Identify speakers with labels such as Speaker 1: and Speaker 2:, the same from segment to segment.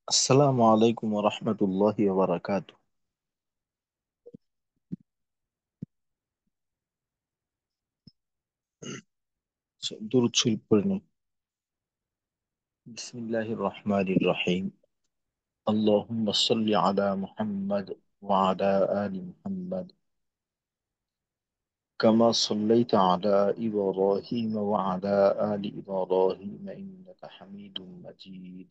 Speaker 1: আসসালামু আলাইকুম রহমতুল্লাহি বারাকাতু। দুরূদ শরীফ পড়ে নিন। বিসমিল্লাহির রহমানির রহিম। আল্লাহুম্মা সাল্লি আলা মুহাম্মাদ ওয়া আলা আলি মুহাম্মাদ কামা সাল্লাইতা আলা ইব্রাহিম ওয়া আলা আলি ইব্রাহিম ইন্নাকা হামিদুম মাজিদ।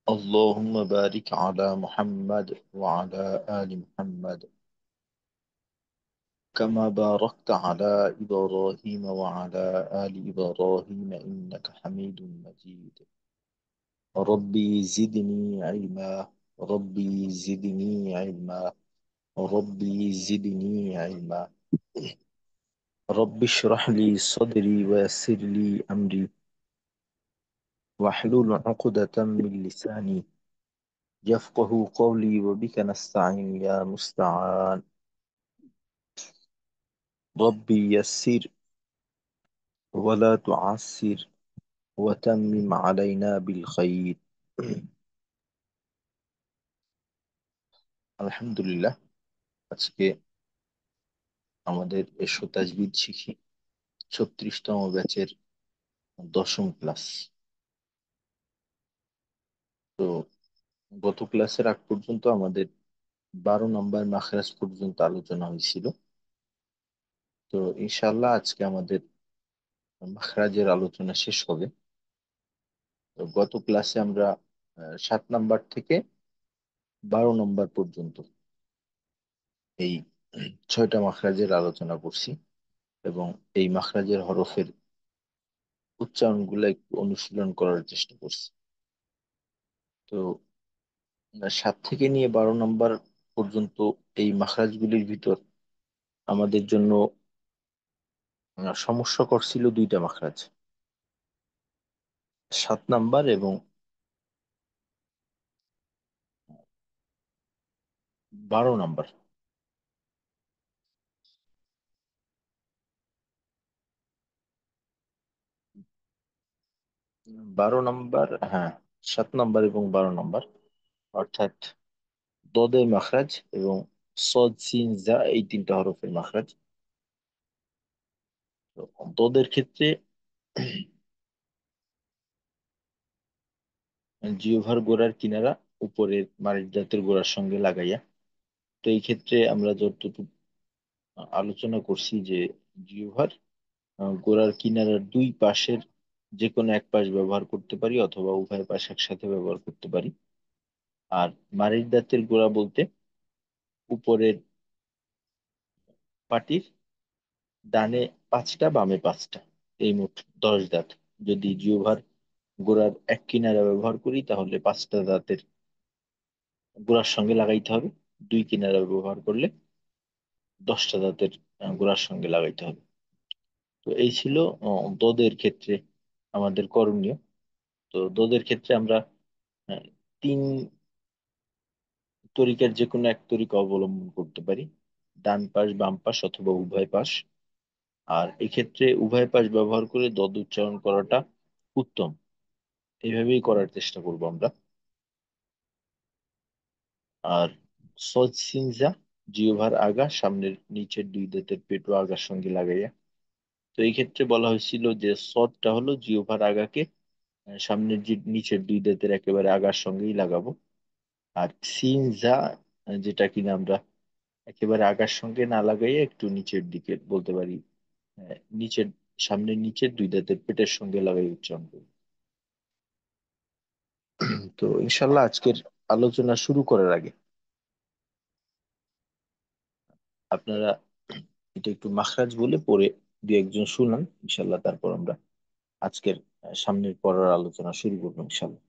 Speaker 1: اللهم بارك على محمد وعلى آل محمد كما باركت على إبراهيم وعلى آل إبراهيم إنك حميد مجيد. ربي زدني علما، ربي زدني علما، ربي زدني علما. رب اشرح لي صدري ويسر لي أمري واحلل عقدة من لساني يفقه قولي وبك نستعين يا مستعان. ربي يسر ولا تعسر وتمم علينا بالخير. আলহামদুলিল্লাহ। আজকে আমাদের এসো তাজবিদ শিখি 36তম ব্যাচের 10ম ক্লাস। তো গত ক্লাসের আগ পর্যন্ত আমাদের 12 নম্বর মাখরাজ পর্যন্ত আলোচনা হয়েছিল। তো ইনশাআল্লাহ আজকে আমাদের মাখরাজের আলোচনা শেষ হবে। তো গত ক্লাসে আমরা 7 নম্বর থেকে 12 নম্বর পর্যন্ত এই 6টা মাখরাজের আলোচনা করছি এবং এই মাখরাজের হরফের উচ্চারণগুলো একটু অনুশীলন করার চেষ্টা করছি। তো 7 থেকে নিয়ে 12 নম্বর পর্যন্ত এই মাখরাজগুলির ভিতর আমাদের জন্য সমস্যা করছিল দুইটা মাখরাজ, 7 নম্বর এবং 12 নম্বর। 12 নম্বর, হ্যাঁ, 7 নম্বর এবং 12 নম্বর, অর্থাৎ দদের মাখরাজ এবং সদ সিন জা এই তিনটা হরফের মাখরাজ। তো দদের ক্ষেত্রে জিহ্বার গোড়ার কিনারা উপরের মাড়ির দাঁতের গোড়ার সঙ্গে লাগাইয়া। তো এই ক্ষেত্রে আমরা যতটুকু আলোচনা করছি যে জিহ্বার গোড়ার কিনারার দুই পাশের যে কোনো এক পাশ ব্যবহার করতে পারি অথবা উভয় পাশ একসাথে ব্যবহার করতে পারি। আর মাড়ির দাঁতের গোড়া বলতে উপরের পাটির ডানে 5টা বামে 5টা, এই মোট 10 দাঁত। যদি জিহ্বার গোড়ার এক কিনারা ব্যবহার করি তাহলে 5টা দাঁতের গোড়ার সঙ্গে লাগাইতে হবে। দুই কিনারা ব্যবহার করলে 10টা দাঁতের গোড়ার সঙ্গে লাগাইতে হবে। তো এই ছিল দদের ক্ষেত্রে আমাদের করণীয়। তো দদের ক্ষেত্রে আমরা আহ, তিন তরিকার যে কোনো এক তরিকা অবলম্বন করতে পারি, ডান পাশ বাম পাশ অথবা উভয় পাশ। আর এক্ষেত্রে উভয় পাশ ব্যবহার করে দদ উচ্চারণ করাটা উত্তম। এইভাবেই করার চেষ্টা করব আমরা। আর সজ সিনজা জিহ্বার আগা সামনের নিচের দুই দাঁতের পেট ও আগার সঙ্গে লাগাইয়া। তো এই ক্ষেত্রে বলা হয়েছিল যে সদটা হলো জিহ্বার আগাকে সামনের যে নিচের দুই দাঁতের একেবারে আগার সঙ্গেই লাগাবো। আর সিনজা যেটা কিনা আমরা একেবারে আগার সঙ্গে না লাগাইয়ে একটু নিচের দিকে বলতে পারি, নিচের সামনের নিচের দুই দাঁতের পেটের সঙ্গে লাগাই উচ্চারণ করি। তো ইনশাল্লাহ আজকের আলোচনা শুরু করার আগে আপনারা এটা একটু মাখরাজ বলে পড়ে দু একজন শুনান ইনশাল্লাহ, তারপর আমরা আজকের সামনের পড়ার আলোচনা শুরু করবো ইনশাল্লাহ।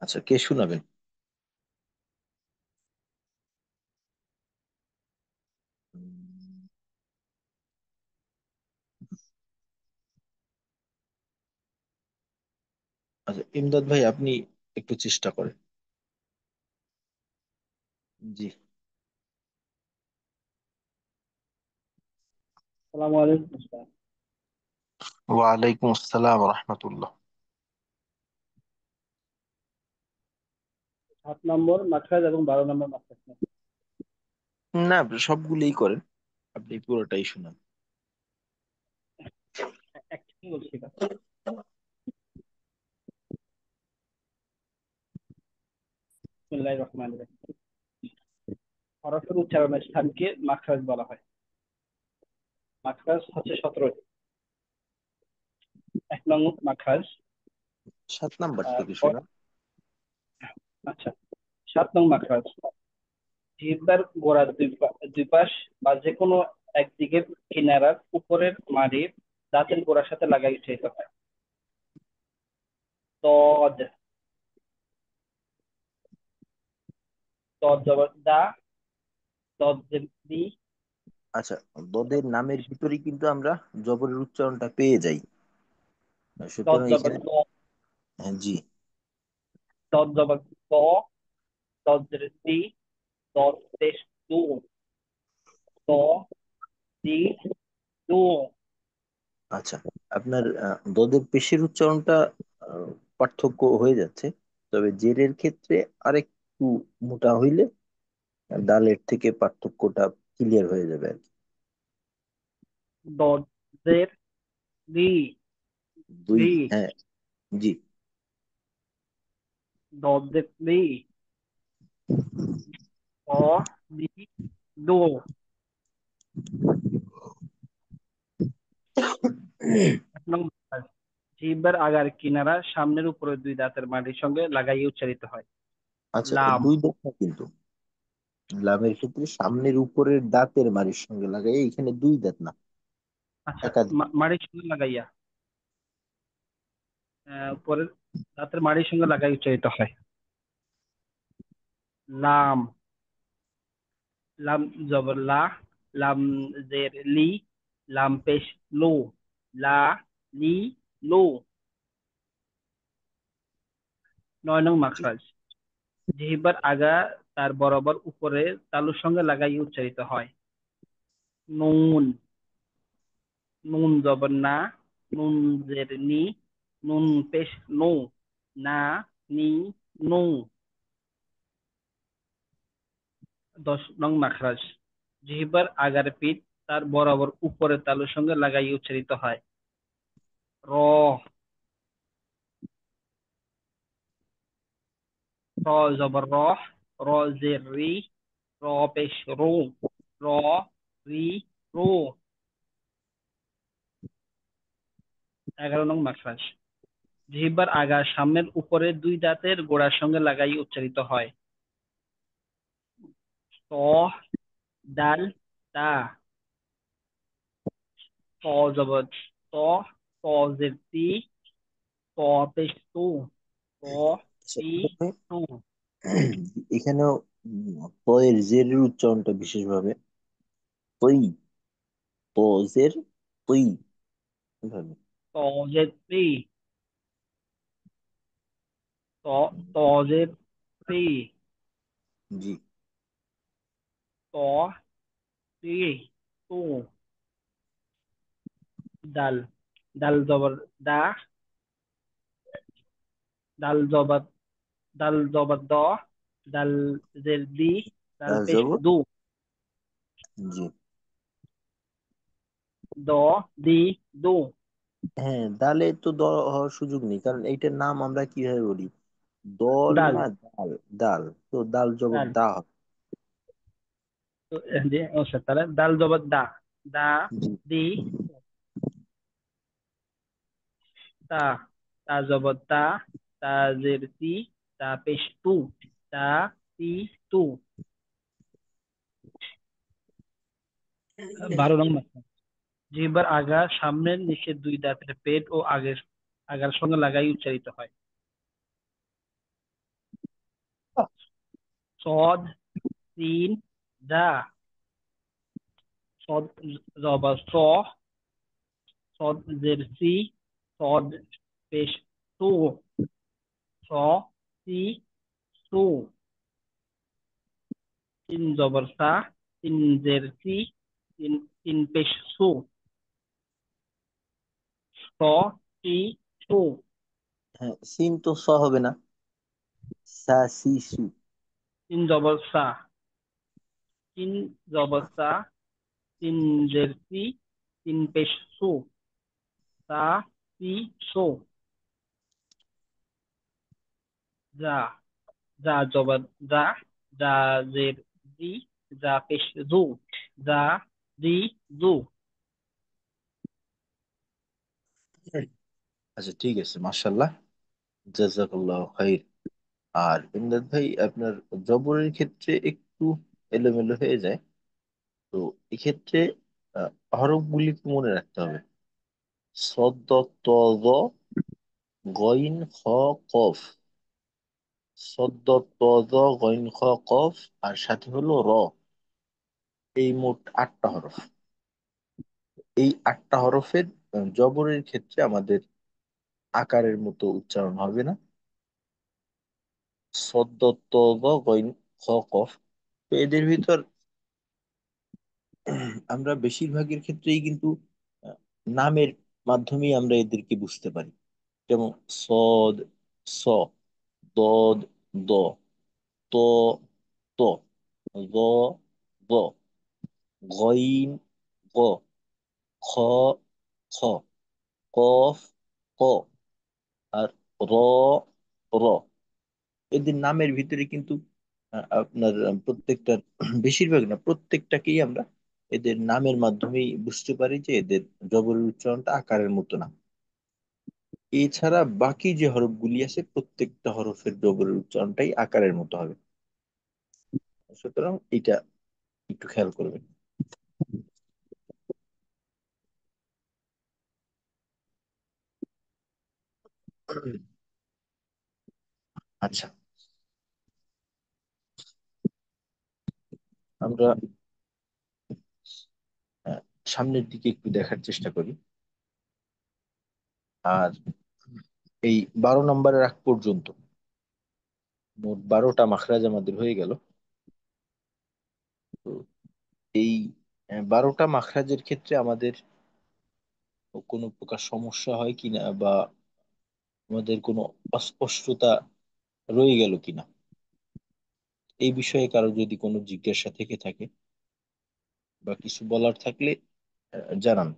Speaker 1: আচ্ছা, কে শুনাবেন? উম, আচ্ছা, ইমদাদ ভাই আপনি একটু চেষ্টা করেন। জি।
Speaker 2: আসসালামু আলাইকুম স্যার।
Speaker 1: ওয়ালাইকুম আসসালাম রহমতুল্লাহ।
Speaker 2: 7 নম্বর মাখরাজ এবং 12 নম্বর মাখরাজ নেই।
Speaker 1: না, সবগুলোই করেন, আপনি পুরোটাই শুনান।
Speaker 2: একটাই বলছি না। বিসমিল্লাহির রহমানির রহিম। হরফের উচ্চারণের স্থানকে মাখরাজ বলা হয়। মাখরাজ হচ্ছে 17টি। 1 নং মাখরাজ।
Speaker 1: 7 নাম্বার থেকে
Speaker 2: ক-
Speaker 1: শুনান।
Speaker 2: আচ্ছা, 7 নং মাখরাজ। জিহ্বার গোড়ার দুই পাশ বা যে কোনো একদিকের কিনারার উপরের মাড়ির দাঁতের গোড়ার সাথে লাগাই উচ্চারিত হয়। তদ। তদ জবর দা। তদ দি।
Speaker 1: আচ্ছা, দদের নামের ভিতরে কিন্তু আমরা জবরের উচ্চারণটা পেয়ে যাই,
Speaker 2: তদ
Speaker 1: সুতরাং
Speaker 2: জবর
Speaker 1: এখানে
Speaker 2: ত।
Speaker 1: হ্যাঁ, জি।
Speaker 2: তদ জবর ত। তদ দি। তদ পেশ দু। ত দি দু।
Speaker 1: আচ্ছা, আপনার দদের পেশের উচ্চারণটা আহ, পার্থক্য হয়ে যাচ্ছে, তবে জেরের ক্ষেত্রে আরেকটু মোটা হইলে ডালের থেকে পার্থক্যটা ক্লিয়ার হয়ে যাবে আর কি।
Speaker 2: দদের দি
Speaker 1: দুই,
Speaker 2: দি।
Speaker 1: হ্যাঁ, জি।
Speaker 2: দদের দি। অ দি দো। এক নম্বর কাজ, জিহ্বার আগার কিনারা সামনের উপরের দুই দাঁতের মাড়ির সঙ্গে লাগাইয়ে উচ্চারিত হয়।
Speaker 1: আচ্ছা,
Speaker 2: লাম।
Speaker 1: দুই দাঁত না কিন্তু, লামের ক্ষেত্রে সামনের উপরের দাঁতের মাড়ির সঙ্গে লাগাই, এখানে দুই দাঁত না,
Speaker 2: আচ্ছা,
Speaker 1: একাধিক।
Speaker 2: মাড়ির সঙ্গে লাগাইয়া, উপরের দাঁতের মাড়ির সঙ্গে লাগাই উচ্চারিত হয়। লাম। লাম জবর লা। লাম জের লি। লাম পেশ লো। লা লি লো। 9 নং মাখরাজ। জিহ্বার আগা তার বরাবর উপরে তালুর সঙ্গে লাগাই উচ্চারিত হয়। নুন। নুন জবর না। নুন জের নি। নুন পেশ নো। না নি নু। 10 নং মাখরাজ। জিহ্বার আগার পিঠ তার বরাবর উপরের তালুর সঙ্গে লাগাই উচ্চারিত হয়। র। র জবর র। র জের রি। র পেশ রো। র রি রো। 11 নং মাখরাজ। জিহ্বার আগা সামনের উপরের দুই দাঁতের গোড়ার সঙ্গে লাগাই উচ্চারিত হয়। ত দাল দা। ত জবর ত। ত জের তি। ত পেশ তু। ত
Speaker 1: আচ্ছা,
Speaker 2: তি
Speaker 1: এখানে
Speaker 2: তু।
Speaker 1: এখানেও তয়ের জেরের উচ্চারণটা বিশেষভাবে তৈ, তজের তৈ এভাবে।
Speaker 2: ত জের তি। ত ত জের তি।
Speaker 1: জি।
Speaker 2: ত তি তু। দাল। দাল জবর দা। দাল জবর দাল জবর দ। দাল জের দি। দাল
Speaker 1: তার
Speaker 2: পেশ
Speaker 1: জবর,
Speaker 2: দু।
Speaker 1: জি।
Speaker 2: দ দি দু।
Speaker 1: হ্যাঁ, দালে তো দ হওয়ার সুযোগ নেই, কারণ এইটার নাম আমরা কিভাবে বলি, দল
Speaker 2: দাল।
Speaker 1: না দাল। দাল, তো দাল জবর
Speaker 2: দাল।
Speaker 1: দা হবে।
Speaker 2: তো, আচ্ছা, তাহলে দাল জবর দা। দা
Speaker 1: জি।
Speaker 2: দি তা। তা জবর তা। তা জের তি। তা পেশ তু। তা তি তু। 12 নম্বর। জিহ্বার আগা সামনের নিচের দুই দাঁতের পেট ও আগার সঙ্গে লাগাই উচ্চারিত হয়। সদ সিন দা। সদ জবর স। সদ জের সি। সদ পেশ সু। স সি সু। তিন জবর সা। তিন জের সি। তিন তিন পেশ সু। স, সি, সু।
Speaker 1: হ্যাঁ, সিন তো স হবে না। সা সি সু।
Speaker 2: তিন জবর সা, তিন জবর সা, তিন জের সি, তিন পেশ সু, সা, সি, সু। যা, যা জবর যা, যা জের জি, যা পেশ জু, যা, জি, জু।
Speaker 1: আচ্ছা ঠিক আছে, মাশাল্লাহ, জাযাকাল্লাহ খাইর। আর ইমদাদ ভাই, আপনার জবরের ক্ষেত্রে একটু এলোমেলো হয়ে যায়। তো এক্ষেত্রে হরফগুলিকে মনে রাখতে হবে। সদ, ত, জ, গইন, খ, কফ। সদ, ত, জ, গইন, খ, কফ। আর সাথে হলো র। এই মোট 8টা হরফ। এই 8টা হরফের জবরের ক্ষেত্রে আমাদের আকারের মতো উচ্চারণ হবে না। সদ্য, ত, জ, গইন, খ, কফ। তো এদের ভিতর আমরা বেশিরভাগের ক্ষেত্রেই কিন্তু আহ, নামের মাধ্যমেই আমরা এদেরকে বুঝতে পারি। যেমন সদ, স, দদ, দ, ত, ত, জ, জ, গইন, গ, খ, খ, কফ, ক, আর র, র। এদের নামের ভিতরে কিন্তু আপনার প্রত্যেকটা, বেশিরভাগ না, প্রত্যেকটাকেই আমরা এদের নামের মাধ্যমেই বুঝতে পারি যে এদের জবরের উচ্চারণটা আকারের মতো না। এছাড়া বাকি যে হরফগুলি আছে, প্রত্যেকটা হরফের জবরের উচ্চারণটাই আকারের মতো হবে। সুতরাং এটা একটু খেয়াল করবেন। আচ্ছা, আমরা আহ, সামনের দিকে একটু দেখার চেষ্টা করি। আর এই 12 নম্বরের আগ পর্যন্ত মোট 12টা মাখরাজ আমাদের হয়ে গেল। তো এই 12টা মাখরাজের ক্ষেত্রে আমাদের কোনো প্রকার সমস্যা হয় কিনা, বা আমাদের কোনো অস্পষ্টতা রয়ে গেল কিনা, এই বিষয়ে কারো যদি কোনো জিজ্ঞাসা থেকে থাকে বা কিছু বলার থাকলে জানান।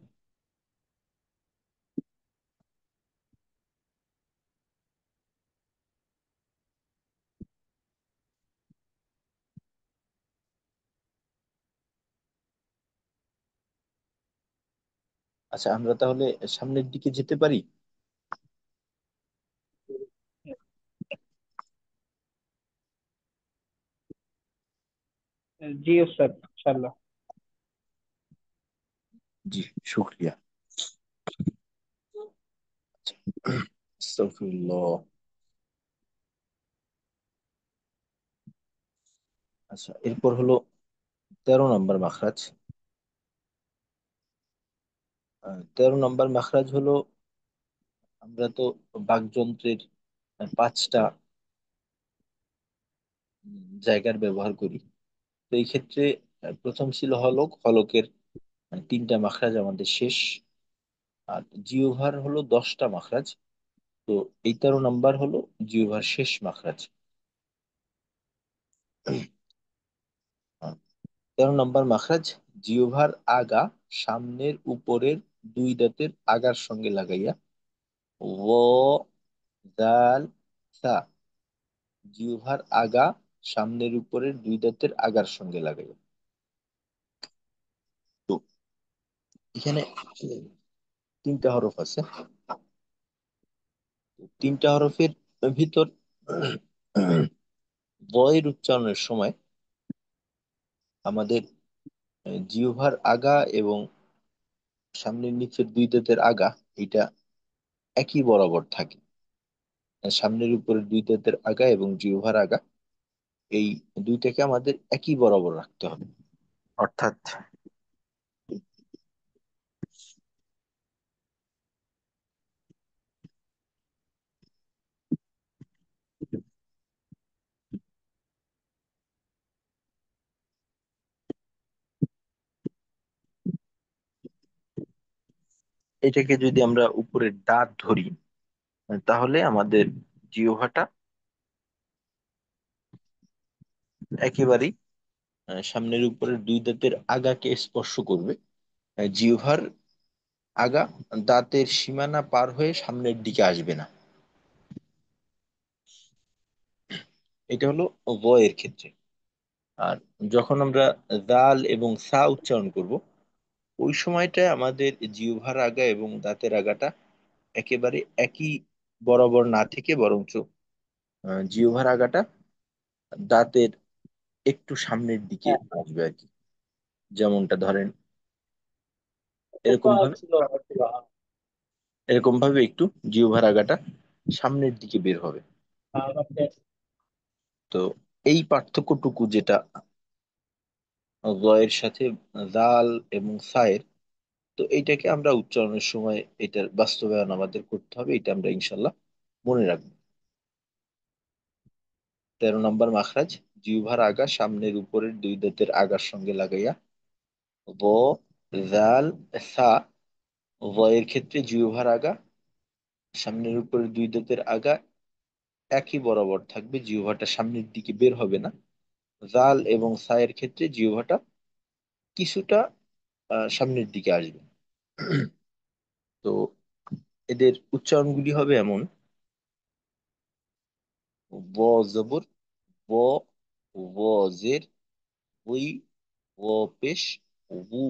Speaker 1: আচ্ছা, আমরা তাহলে সামনের দিকে যেতে পারি।
Speaker 2: জি স্যার, ইনশাআল্লাহ।
Speaker 1: জি, শুক্রিয়া। আস্তাগফিরুল্লাহ। আচ্ছা, এরপর হলো 13 নম্বর মাখরাজ। 13 নম্বর মাখরাজ হলো, আমরা তো বাকযন্ত্রের 5টা জায়গার ব্যবহার করি। তো এই ক্ষেত্রে প্রথম ছিল হলক। হলকের 3টা মাখরাজ আমাদের শেষ। আর জিহ্বার হলো 10টা মাখরাজ। তো এই 13 নম্বর হলো জিহ্বার শেষ মাখরাজ। 13 নম্বর মাখরাজ, জিহ্বার আগা সামনের উপরের দুই দাঁতের আগার সঙ্গে লাগাইয়া, ও, দাল, সা। জিহ্বার আগা সামনের উপরের দুই দাঁতের আগার সঙ্গে লাগাইয়া। তো এখানে 3টা হরফ আছে। 3টা হরফের ভিতর বয়ের উচ্চারণের সময় আমাদের জিহ্বার আগা এবং সামনের নিচের দুই দাঁতের আগা, এটা একই বরাবর থাকে। সামনের উপরের দুই দাঁতের আগা এবং জিহ্বার আগা, এই দুইটাকে আমাদের একই বরাবর রাখতে হবে। অর্থাৎ এটাকে যদি আমরা উপরের দাঁত ধরি, তাহলে আমাদের জিহ্বাটা একেবারেই সামনের উপরের দুই দাঁতের আগাকে স্পর্শ করবে। জিহ্বার আগা দাঁতের সীমানা পার হয়ে সামনের দিকে আসবে না। এটা হলো ব এর ক্ষেত্রে। আর যখন আমরা দাল এবং সা উচ্চারণ করব, ওই সময়টায় আমাদের জিহ্বার আগা এবং দাঁতের আগাটা একেবারে একই বরাবর না থেকে, বরঞ্চ জিহ্বার আগাটা দাঁতের একটু সামনের দিকে আসবে আর কি। যেমনটা ধরেন এরকম ভাবে, একটু জিহ্বার আগাটা সামনের দিকে বের হবে। তো এই পার্থক্যটুকু যেটা গয়ের সাথে জাল এবং সায়ের, তো এইটাকে আমরা উচ্চারণের সময় এটার বাস্তবায়ন আমাদের করতে হবে। এটা আমরা ইনশাল্লাহ মনে রাখবো। 13 নম্বর মাখরাজ, জিহ্বার আগা সামনের উপরের দুই দাঁতের আগার সঙ্গে লাগাইয়া ব, জাল, সা। এর ক্ষেত্রে জিহ্বার আগা সামনের উপরের দুই দাঁতের আগা একই বরাবর থাকবে, জিহ্বাটা সামনের দিকে বের হবে না। জাল এবং সায়ের ক্ষেত্রে জিহ্বাটা কিছুটা সামনের দিকে আসবে। তো এদের উচ্চারণগুলি হবে এমন: ব জবর ব, ও জের, ওই, ও পেশ, উ।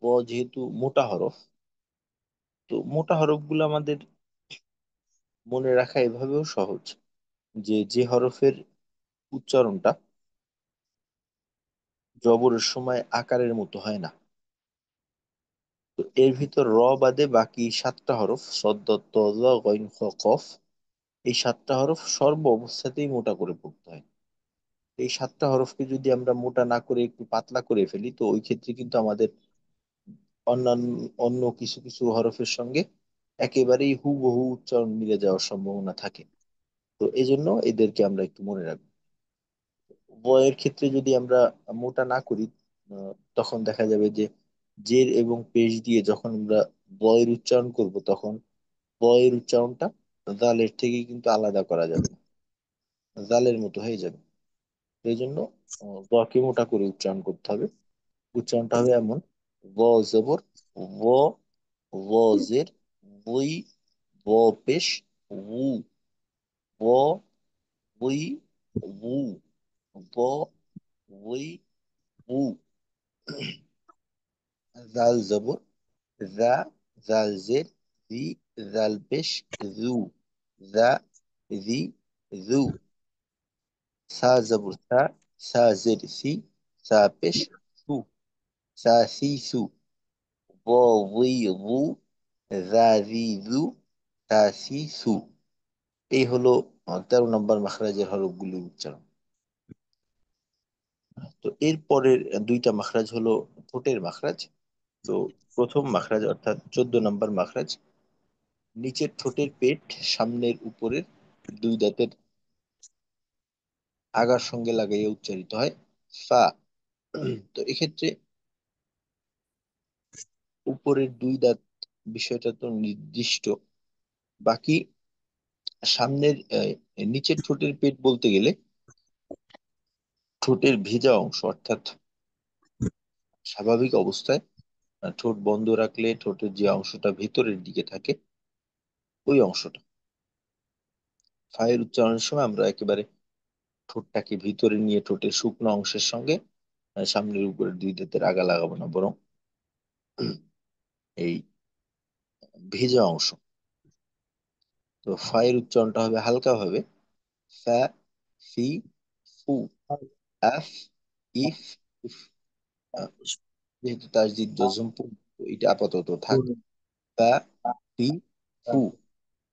Speaker 1: ব যেহেতু মোটা হরফ, তো মোটা হরফগুলো আমাদের মনে রাখা এভাবেও সহজ, যে যে হরফের উচ্চারণটা জবরের সময় আকারের মতো হয় না। তো এর ভিতর র বাদে বাকি 7টা হরফ সদ, দ, ত, জ, গইন, খ, কফ, এই 7টা হরফ সর্ব অবস্থাতেই মোটা করে পড়তে হয়। এই 7টা হরফকে যদি আমরা মোটা না করে একটু পাতলা করে ফেলি, তো ওই ক্ষেত্রে কিন্তু আমাদের অন্যান্য অন্য কিছু কিছু হরফের সঙ্গে একেবারেই হুবহু উচ্চারণ মিলে যাওয়ার সম্ভাবনা থাকে। তো এই জন্য এদেরকে আমরা একটু মনে রাখবো। বয়ের ক্ষেত্রে যদি আমরা মোটা না করি, তখন দেখা যাবে যে জের এবং পেশ দিয়ে যখন আমরা বয়ের উচ্চারণ করব, তখন বয়ের উচ্চারণটা জালের থেকে কিন্তু আলাদা করা যাবে না, জালের মতো হয়ে যাবে। এই জন্য বকে মোটা করে উচ্চারণ করতে হবে। উচ্চারণটা হবে এমন: ব জবর ও, ও জের, ওই, ও পেশ, উ, ও, ওই, উ, ব, ওই, উ। জাল জবর জা, জাল জের, জি, জাল পেশ, জু, জা, জি, জু। সা জবর সা, সা জের সি, সা পেশ, সু, সা সি সু। ব উই গু, জা জি জু, সা সি সু। এই হলো 13 নম্বর মাখরাজের হরফগুলির উচ্চারণ। তো এর পরের দুইটা মাখরাজ হলো ঠোঁটের মাখরাজ। তো প্রথম মাখরাজ অর্থাৎ 14 নম্বর মাখরাজ, নিচের ঠোঁটের পেট সামনের উপরের দুই দাঁতের আগার সঙ্গে লাগাইয়া উচ্চারিত হয় ফা। তো এক্ষেত্রে উপরের দুই দাঁত বিষয়টা তো নির্দিষ্ট। বাকি সামনের নিচের ঠোঁটের পেট বলতে গেলে ঠোঁটের ভেজা অংশ, অর্থাৎ স্বাভাবিক অবস্থায় ঠোঁট বন্ধ রাখলে ঠোঁটের যে অংশটা ভেতরের দিকে থাকে, ওই অংশটা। ফায়ের উচ্চারণের সময় আমরা একেবারে ঠোঁটটাকে ভিতরে নিয়ে ঠোঁটের শুকনো অংশের সঙ্গে সামনের উপরে দুই দাঁতের আগা লাগাবো না, বরং এই ভেজা অংশ। তো ফায়ের উচ্চারণটা হবে হালকা ভাবে ফা, ফি, ফু, আফ, ইফ, উফ। আহ, যেহেতু তাসদিদ জজম পূর্ণ, তো এটা আপাতত থাক। ফা, ফি, ফু।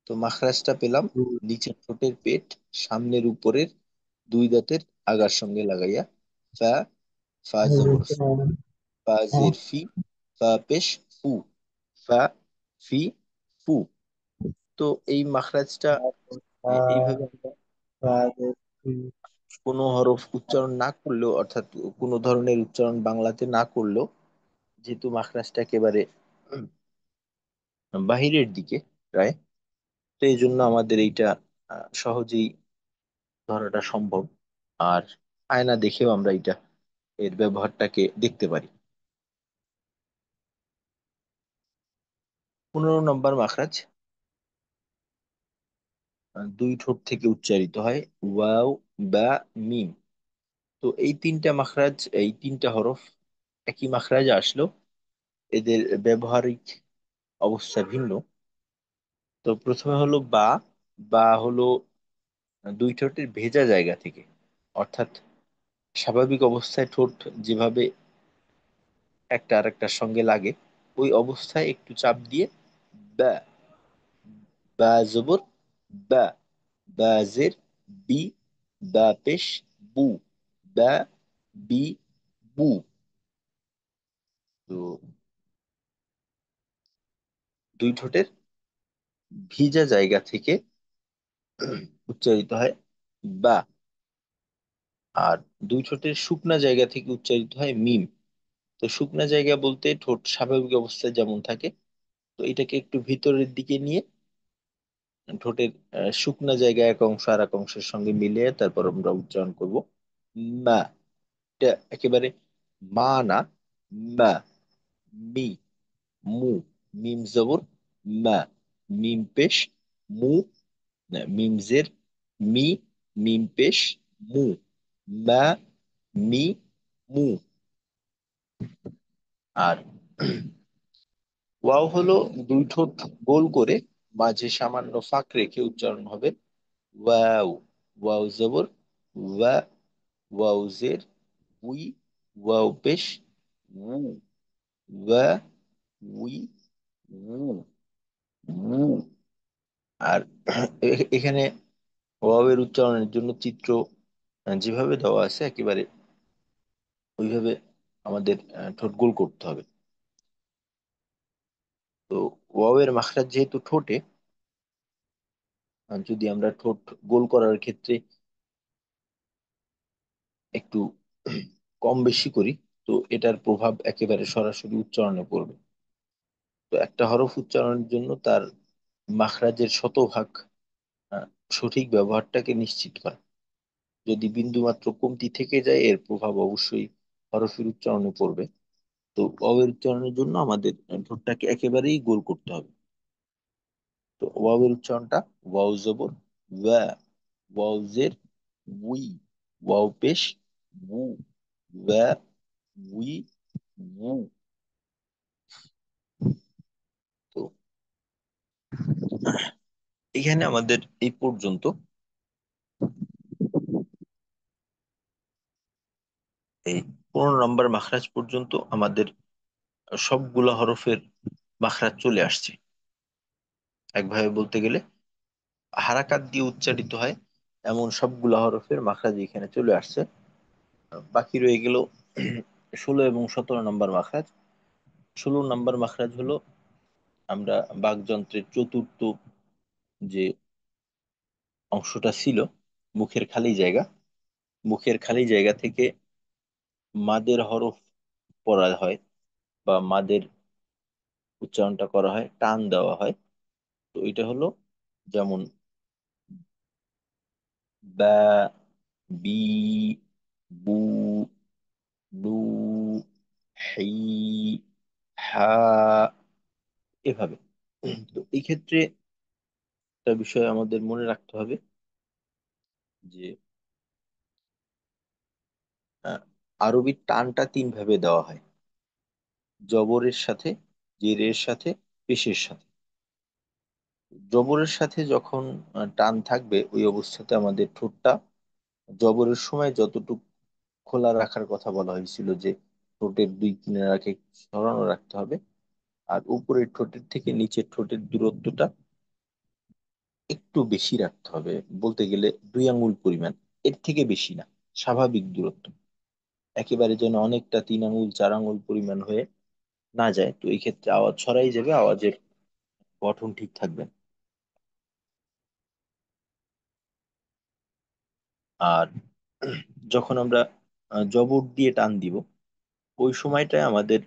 Speaker 1: তো মাখরাজটা পেলাম: নিচের ঠোঁটের পেট সামনের উপরের দুই দাঁতের আগার সঙ্গে লাগাইয়া ফা, ফা জবর ফা, ফা জের ফি, ফা পেশ ফু, ফা, ফি, ফু। তো এই মাখরাজটা এইভাবে আমরা কোনো হরফ উচ্চারণ না করলেও, অর্থাৎ কোনো ধরনের উচ্চারণ বাংলাতে না করলেও, যেহেতু মাখরাজটা একেবারে বাহিরের দিকে প্রায়। তো এই জন্য আমাদের এইটা সহজেই ধরাটা সম্ভব। আর আয়না দেখেও আমরা এটা এর ব্যবহারটাকে দেখতে পারি। 15 নম্বর মাখরাজ দুই ঠোঁট থেকে উচ্চারিত হয়, ওয়াও, বা, মিম। তো এই তিনটা মাখরাজ, এই তিনটা হরফ একই মাখরাজে আসলো, এদের ব্যবহারিক অবস্থা ভিন্ন। তো প্রথমে হলো বা। বা হলো দুই ঠোঁটের ভেজা জায়গা থেকে, অর্থাৎ স্বাভাবিক অবস্থায় ঠোঁট যেভাবে একটা আরেকটার সঙ্গে লাগে, ওই অবস্থায় একটু চাপ দিয়ে বা। বা জবর বা। বা জের বি। বা পেশ বু। বা, বি, বু। তো দুই ঠোঁটের ভিজা জায়গা থেকে উচ্চারিত হয় বা। আর দুই ঠোঁটের শুকনা জায়গা থেকে উচ্চারিত হয় মিম। তো শুকনা জায়গা বলতে ঠোঁট স্বাভাবিক অবস্থায় যেমন থাকে, তো এটাকে একটু ভিতরের দিকে নিয়ে ঠোঁটের শুকনা জায়গা এক অংশ আর এক অংশের সঙ্গে মিলিয়ে তারপর আমরা উচ্চারণ করব মা। এটা একেবারে মা না, মা। মি, মু। মিম জবর মা। মিম পেশ মু। না, মিম জের মি। মিম পেশ মু। মা, মি, মু। আর ওয়াও হলো দুই ঠোঁট গোল করে মাঝে সামান্য ফাঁক রেখে উচ্চারণ হবে ওয়াও। ওয়াও জবর ওয়া। ওয়াও জের উই। ওয়াও পেশ উ। ওয়া, উই, উ, উ। আর এখানে ওয়াও এর উচ্চারণের জন্য চিত্র যেভাবে দেওয়া আছে একেবারে ওইভাবে আমাদের ঠোঁট গোল করতে হবে। তো ওয়াও এর মাখরাজ যেহেতু ঠোঁটে, যদি আমরা ঠোঁট গোল করার ক্ষেত্রে একটু কম বেশি করি, তো এটার প্রভাব একেবারে সরাসরি উচ্চারণে পড়বে। তো একটা হরফ উচ্চারণের জন্য তার মাখরাজের শতভাগ আহ, সঠিক ব্যবহারটাকে নিশ্চিত করে। যদি বিন্দুমাত্র কমতি থেকে যায়, এর প্রভাব অবশ্যই হরফের উচ্চারণে পড়বে। তো ওয়াওয়ের উচ্চারণের জন্য আমাদের ঠোঁটটাকে একেবারেই গোল করতে হবে। তো ওয়াওয়ের উচ্চারণটা ওয়াও জবর ওয়া। ওয়াও জের উই। ওয়াও পেশ উ। ওয়া, উই, উ। তো এখানে আমাদের এই পর্যন্ত এই 15 নম্বর মাখরাজ পর্যন্ত আমাদের সবগুলা হরফের মাখরাজ চলে আসছে। একভাবে বলতে গেলে হারাকাত দিয়ে উচ্চারিত হয় এমন সবগুলা হরফের মাখরাজ এখানে চলে আসছে। বাকি রয়ে গেল 16 এবং 17 নম্বর মাখরাজ। 16 নম্বর মাখরাজ হলো আমরা বাকযন্ত্রের চতুর্থ যে অংশটা ছিল, মুখের খালি জায়গা, মুখের খালি জায়গা থেকে মাদের হরফ পড়া হয় বা মাদের উচ্চারণটা করা হয়, টান দেওয়া হয়। তো এটা হলো যেমন বা, বি, বু, বু, হি, হা, এভাবে। তো এই ক্ষেত্রে একটা বিষয় আমাদের মনে রাখতে হবে যে আহ, আরবির টানটা তিন ভাবে দেওয়া হয়: জবরের সাথে, জেরের সাথে, পেশের সাথে। জবরের সাথে যখন টান থাকবে, ওই অবস্থাতে আমাদের ঠোঁটটা জবরের সময় যতটুকু খোলা রাখার কথা বলা হয়েছিল, যে ঠোঁটের দুই কিনারাকে সরানো রাখতে হবে, আর উপরের ঠোঁটের থেকে নিচের ঠোঁটের দূরত্বটা একটু বেশি রাখতে হবে। বলতে গেলে 2 আঙ্গুল পরিমাণ, এর থেকে বেশি না, স্বাভাবিক দূরত্ব। একেবারে যেন অনেকটা 3 আঙ্গুল 4 আঙ্গুল পরিমাণ হয়ে না যায়, তো এই ক্ষেত্রে আওয়াজ ছড়াই যাবে, আওয়াজের গঠন ঠিক থাকবে না। আর যখন আমরা জবর দিয়ে টান দিব, ওই সময়টায় আমাদের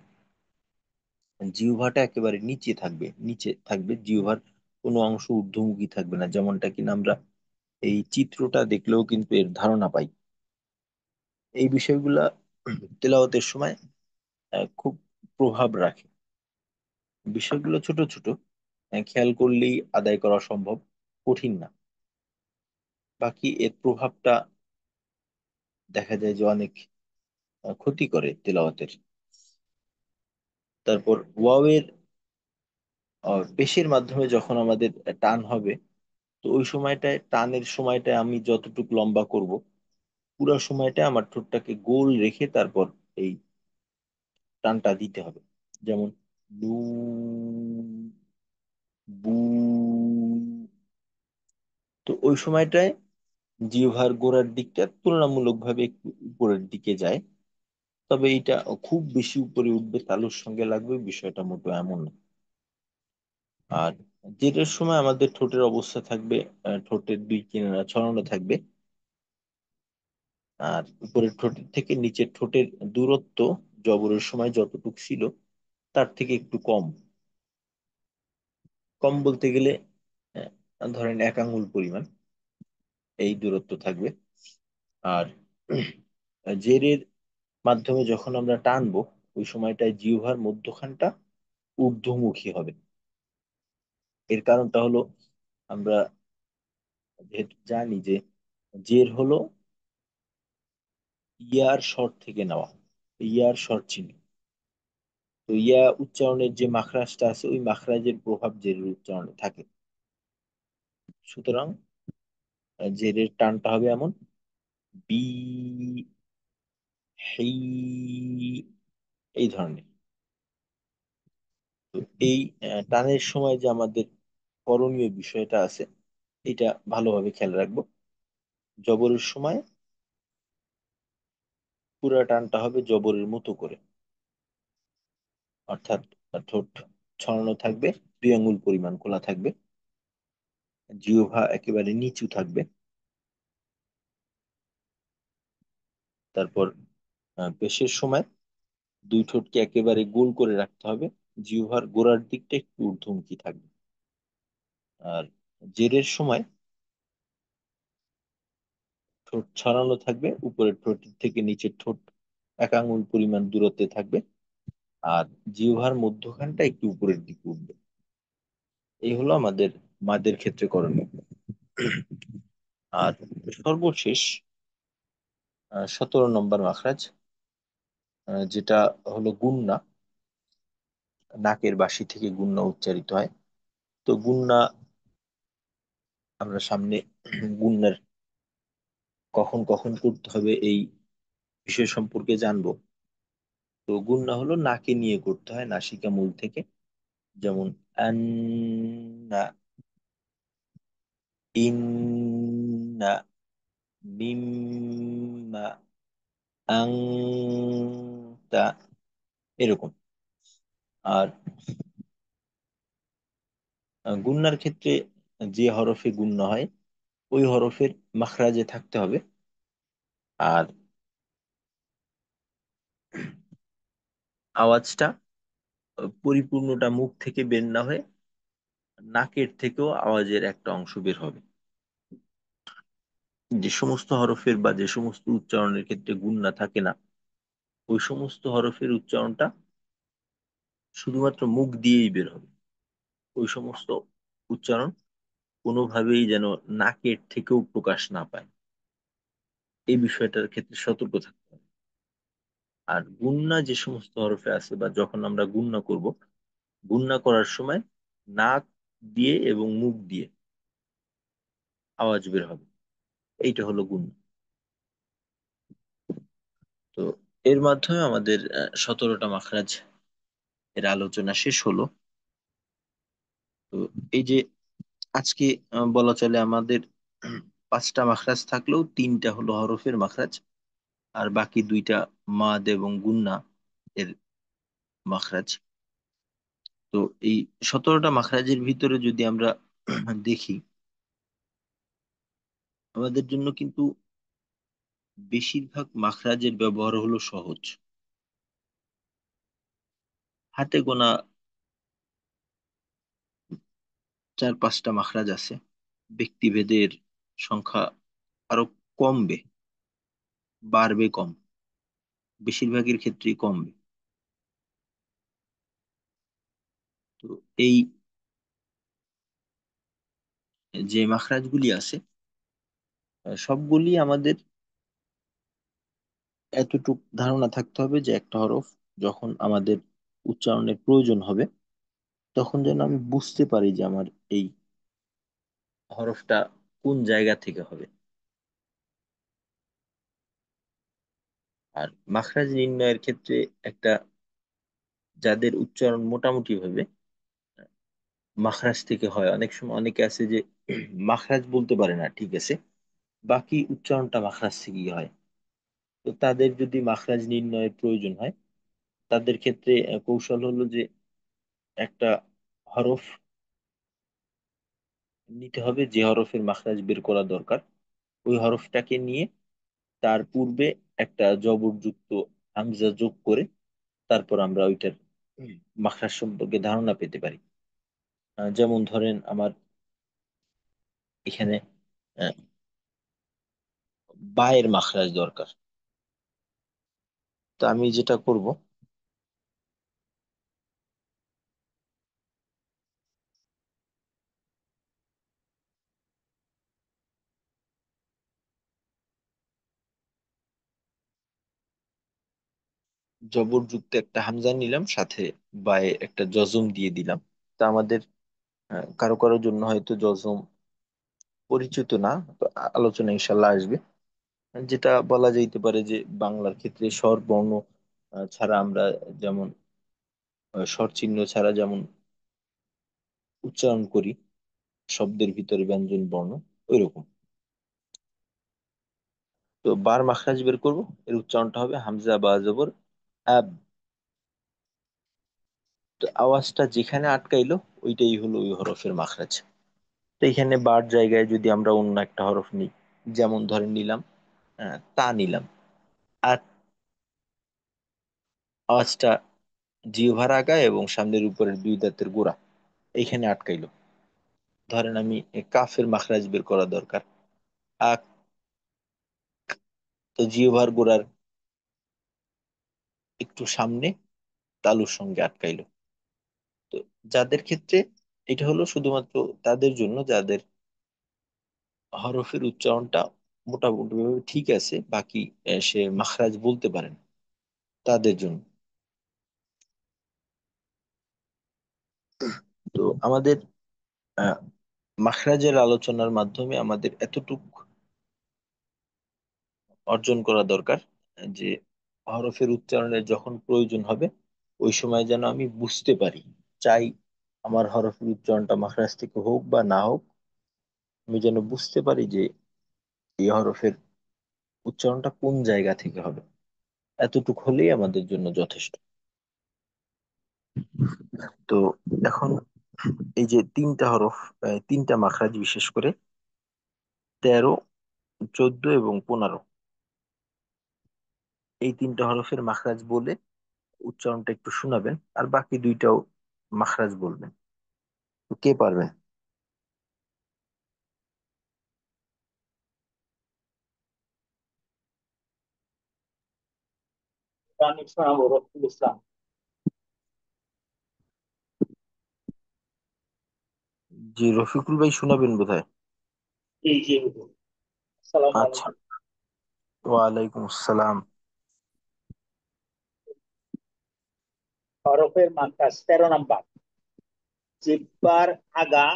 Speaker 1: জিহ্বাটা একেবারে নিচে থাকবে, নিচে থাকবে জিহ্বার কোনো অংশ ঊর্ধ্বমুখী থাকবে না, যেমনটা কিনা আমরা এই চিত্রটা দেখলেও কিন্তু এর ধারণা পাই। এই বিষয়গুলা তেলাওয়াতের সময় খুব প্রভাব রাখে। বিষয়গুলো ছোট ছোট, খেয়াল করলেই আদায় করা সম্ভব, কঠিন না। বাকি এর প্রভাবটা দেখা যায় যে অনেক ক্ষতি করে তেলাওয়াতের। তারপর ওয়াও এর পেশের মাধ্যমে যখন আমাদের টান হবে, তো ওই সময়টায়, টানের সময়টায় আমি যতটুকু লম্বা করব, পুরো সময়টা আমার ঠোঁটটাকে গোল রেখে তারপর এই টানটা দিতে হবে। যেমন বু, বু। তো ওই সময়টায় জিহ্বার গোড়ার দিকটা তুলনামূলকভাবে একটু উপরের দিকে যায়। তবে এটা খুব বেশি উপরে উঠবে, তালুর সঙ্গে লাগবে, বিষয়টা মোটো এমন না। আর জেরের সময় আমাদের ঠোঁটের অবস্থা থাকবে, ঠোঁটের দুই কিনারা ছড়ানো থাকবে। আর উপরের ঠোঁটের থেকে নিচের ঠোঁটের দূরত্ব জবরের সময় যতটুকু ছিল তার থেকে একটু কম। কম বলতে গেলে ধরেন 1 আঙ্গুল পরিমাণ এই দূরত্ব থাকবে। আর জেরের মাধ্যমে যখন আমরা টানবো, ওই সময়টায় জিহ্বার মধ্যখানটা ঊর্ধ্বমুখী হবে। এর কারণটা হলো, আমরা যেহেতু জানি যে জের হলো ইয়ার স্বর থেকে নেওয়া, ইয়ার স্বর চিহ্ন। তো ইয়া উচ্চারণের যে মাখরাজটা আছে, ওই মাখরাজের প্রভাব জেরের উচ্চারণে থাকে। সুতরাং জেরের টানটা হবে এমন: বি, হেই, এই ধরনের। তো এই টানের সময় যে আমাদের করণীয় বিষয়টা আছে, এটা ভালোভাবে খেয়াল রাখবো। জবরের সময় পুরা টানটা হবে জবরের মতো করে, অর্থাৎ ঠোঁট ছড়ানো থাকবে, 2 আঙ্গুল পরিমাণ খোলা থাকবে, জিহ্বা একেবারে নিচু থাকবে। তারপর পেশের সময় দুই ঠোঁটকে একেবারে গোল করে রাখতে হবে, জিহ্বার গোড়ার দিকটা একটু ঊর্ধ্বমুখী থাকবে। আর জেরের সময় ঠোঁট ছড়ানো থাকবে, উপরের ঠোঁট থেকে নিচের ঠোঁট 1 আঙ্গুল পরিমাণ দূরত্বে থাকবে। আর জিহ্বার মধ্যখানটা একটু উপরের দিকে উঠবে। এই হলো আমাদের মাদের ক্ষেত্রে করণীয়। আর সর্বশেষ 17 নম্বর মাখরাজ, যেটা হলো গুন্না। নাকের বাসি থেকে গুন্না উচ্চারিত হয়। তো গুন্না আমরা সামনে গুন্নার কখন কখন করতে হবে এই বিষয় সম্পর্কে জানবো। তো গুন্না হলো নাকে নিয়ে করতে হয়, নাসিকা মূল থেকে। যেমন আন্না, ইন্না, মিম্মা, আংতা, এরকম। আর গুন্নার ক্ষেত্রে যে হরফে গুন্না হয়, ওই হরফের মাখরাজে থাকতে হবে। আর আওয়াজটা পরিপূর্ণটা মুখ থেকে বের না হয়ে নাকের থেকেও আওয়াজের একটা অংশ বের হবে। যে সমস্ত হরফের বা যে সমস্ত উচ্চারণের ক্ষেত্রে গুন্না থাকে না, ওই সমস্ত হরফের উচ্চারণটা শুধুমাত্র মুখ দিয়েই বের হবে। ওই সমস্ত উচ্চারণ কোনোভাবেই যেন নাকের থেকেও প্রকাশ না পায়, এই বিষয়টার ক্ষেত্রে সতর্ক থাকতে হবে। আর গুন্না যে সমস্ত হরফে আছে, বা যখন আমরা গুন্না করব, গুন্না করার সময় নাক দিয়ে এবং মুখ দিয়ে আওয়াজ বের হবে। এইটা হলো গুন্না। তো এর মাধ্যমে আমাদের 17টা মাখরাজ এর আলোচনা শেষ হলো। তো এই যে আজকে বলা চলে আমাদের 5টা মাখরাজ থাকলেও 3টা হলো হরফের মাখরাজ, আর বাকি 2টা মাদ এবং গুন্না এর মাখরাজ। তো এই 17টা মাখরাজের ভিতরে যদি আমরা দেখি, আমাদের জন্য কিন্তু বেশিরভাগ মাখরাজের ব্যবহার হলো সহজ। হাতে গোনা 4-5টা মাখরাজ আছে। ব্যক্তিভেদের সংখ্যা আরো কমবে, বাড়বে কম, বেশিরভাগের ক্ষেত্রেই কমবে। তো এই যে মাখরাজগুলি আছে, সবগুলি আমাদের এতটুক ধারণা থাকতে হবে যে একটা হরফ যখন আমাদের উচ্চারণের প্রয়োজন হবে, তখন যেন আমি বুঝতে পারি যে আমার এই হরফটা কোন জায়গা থেকে হবে। আর মাখরাজ নির্ণয়ের ক্ষেত্রে একটা, যাদের উচ্চারণ মোটামুটি ভাবে মাখরাজ থেকে হয়, অনেক সময় অনেকে আছে যে মাখরাজ বলতে পারে না ঠিক আছে, বাকি উচ্চারণটা মাখরাজ থেকেই হয়। তো তাদের যদি মাখরাজ নির্ণয়ের প্রয়োজন হয়, তাদের ক্ষেত্রে কৌশল হলো যে একটা হরফ নিতে হবে, যে হরফের মাখরাজ বের করা দরকার ওই হরফটাকে নিয়ে তার পূর্বে একটা জবরযুক্ত হামজা যোগ করে তারপর আমরা ওইটার মাখরাজ সম্পর্কে ধারণা পেতে পারি। যেমন ধরেন আমার এখানে আহ, বায়ের মাখরাজ দরকার। তো আমি যেটা করব, জবরযুক্ত একটা হামজা নিলাম, সাথে বায়ে একটা জজম দিয়ে দিলাম। তা আমাদের কারো কারোর জন্য হয়তো জজম পরিচিত না, তো আলোচনা ইনশাল্লাহ আসবে। যেটা বলা যাইতে পারে যে বাংলার ক্ষেত্রে স্বর বর্ণ ছাড়া আমরা যেমন স্বর চিহ্ন ছাড়া যেমন উচ্চারণ করি শব্দের ভিতরে ব্যঞ্জন বর্ণ, ওইরকম। তো বার মাখরাজ বের করব, এর উচ্চারণটা হবে হামজা বা জবর আব। তো আওয়াজটা যেখানে আটকাইলো ওইটাই হলো ওই হরফের মাখরাজ। তো এখানে বার জায়গায় যদি আমরা অন্য একটা হরফ নিই, যেমন ধরে নিলাম তা নিলাম, আর আওয়াজটা জিহ্বার আগায় এবং সামনের উপরের দুই দাঁতের গোড়া এইখানে আটকাইলো। ধরেন আমি কাফের মাখরাজ বের করা দরকার, আক। তো জিহ্বার গোড়ার একটু সামনে তালুর সঙ্গে আটকাইলো। তো যাদের ক্ষেত্রে এটা হলো শুধুমাত্র তাদের জন্য যাদের হরফের উচ্চারণটা মোটামুটি ভাবে ঠিক আছে, বাকি সে মাখরাজ বলতে পারেন, তাদের জন্য। তো আমাদের আহ, মাখরাজের আলোচনার মাধ্যমে আমাদের এতটুক অর্জন করা দরকার যে হরফের উচ্চারণের যখন প্রয়োজন হবে ওই সময় যেন আমি বুঝতে পারি, চাই আমার হরফের উচ্চারণটা মাখরাজ থেকে হোক বা না হোক, আমি যেন বুঝতে পারি যে এই হরফের উচ্চারণটা কোন জায়গা থেকে হবে। এতটুক হলেই আমাদের জন্য যথেষ্ট। তো এখন এই যে তিনটা হরফ, তিনটা মাখরাজ, বিশেষ করে 13, 14 এবং 15, এই তিনটা হরফের মাখরাজ বলে উচ্চারণটা একটু শোনাবেন, আর বাকি দুইটাও মাখরাজ বলবেন। তো কে পারবে?
Speaker 2: আমি শোনাবো রফিকুল ইসলাম।
Speaker 1: জি, রফিকুল ভাই শোনাবেন বোধহয়।
Speaker 2: জি জি হুজুর। আসসালামু
Speaker 1: আচ্ছা,
Speaker 2: আলাইকুম।
Speaker 1: ওয়ালাইকুম আসসালাম।
Speaker 2: হরফের মাকড়াস 13 নাম্বার। জিহ্বার আগা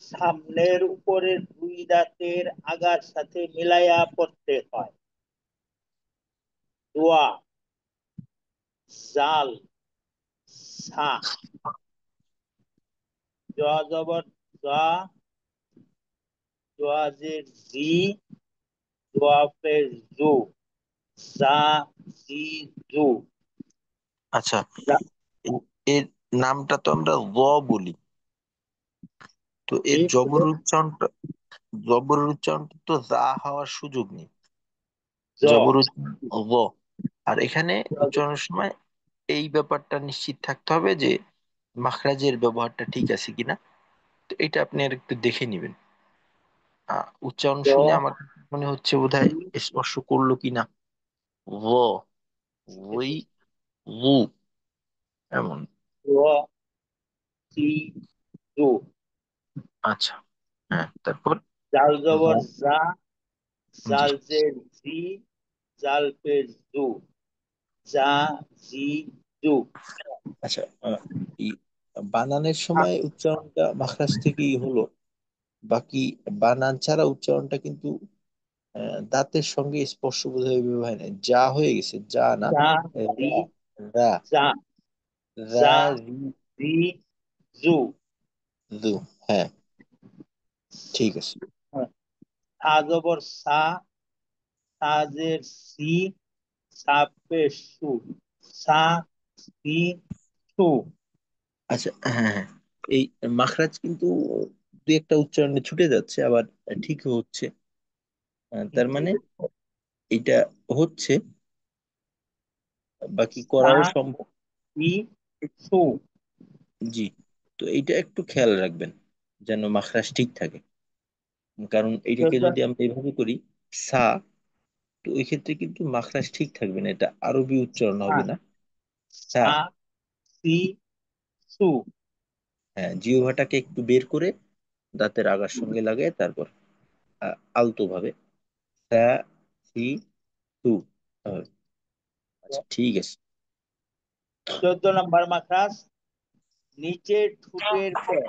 Speaker 2: সামনের উপরের দুই দাঁতের আগার সাথে মিলাইয়া পড়তে হয়। দোয়া, জাল, সা, জোয়া জবর জা, জোয়া জের জি, জোয়া ফের জু, জা জি জু।
Speaker 1: আচ্ছা, এর নামটা তো আমরা জ বলি, তো এর জবরের উচ্চারণটা তো যা হওয়ার সুযোগ নেই।
Speaker 2: জ
Speaker 1: জবর জ। আর এখানে উচ্চারণের সময় এই ব্যাপারটা নিশ্চিত থাকতে হবে যে মাখরাজের ব্যবহারটা ঠিক আছে কিনা। তো এটা আপনি আর একটু দেখে নেবেন। উচ্চারণ
Speaker 2: র
Speaker 1: শুনে আমার মনে হচ্ছে বোধহয়
Speaker 2: ই
Speaker 1: স্পর্শ করলো কিনা। ও, ওই, উ, এমন।
Speaker 2: র ই রু।
Speaker 1: আচ্ছা, হ্যাঁ, তারপর
Speaker 2: জাল
Speaker 1: ভ,
Speaker 2: জবর জা,
Speaker 1: জি।
Speaker 2: জাল জের জি, জাল পের জু, জা জি জু।
Speaker 1: আচ্ছা, এই বানানের সময় উচ্চারণটা মাখরাজ থেকেই হলো, বাকি বানান ছাড়া উচ্চারণটা কিন্তু দাঁতের সঙ্গে স্পর্শ বোধহয় হয় না, যা হয়ে গেছে, যা না,
Speaker 2: জা জি
Speaker 1: রা, রা,
Speaker 2: জা,
Speaker 1: রা,
Speaker 2: জা
Speaker 1: রি,
Speaker 2: জি জু।
Speaker 1: দু। হ্যাঁ, ঠিক আছে।
Speaker 2: সা জবর সা, সাজের সি, সাপের সু, সা সি সু।
Speaker 1: আচ্ছা, হ্যাঁ, হ্যাঁ, এই মাখরাজ কিন্তু দুই একটা উচ্চারণে ছুটে যাচ্ছে, আবার ঠিক হচ্ছে। তার মানে এটা হচ্ছে, বাকি
Speaker 2: সা
Speaker 1: করাও সম্ভব।
Speaker 2: সি সু।
Speaker 1: জি। তো এইটা একটু খেয়াল রাখবেন যেন মাখরাজ ঠিক থাকে, কারণ এটাকে
Speaker 2: চোদ্দ।
Speaker 1: যদি আমরা এভাবে করি, সা, তো ওই ক্ষেত্রে কিন্তু মাখরাজ ঠিক থাকবে না, এটা আরবি উচ্চারণ হবে
Speaker 2: হ্যাঁ,
Speaker 1: না। সা।
Speaker 2: সা সি সু।
Speaker 1: হ্যাঁ, জিহ্বাটাকে একটু বের করে দাঁতের আগার সঙ্গে লাগায় তারপর আলতো ভাবে সা, সি, সু হবে। আচ্ছা, ঠিক আছে।
Speaker 2: 14 নম্বর মাখরাজ, নিচের ঠোঁটের পর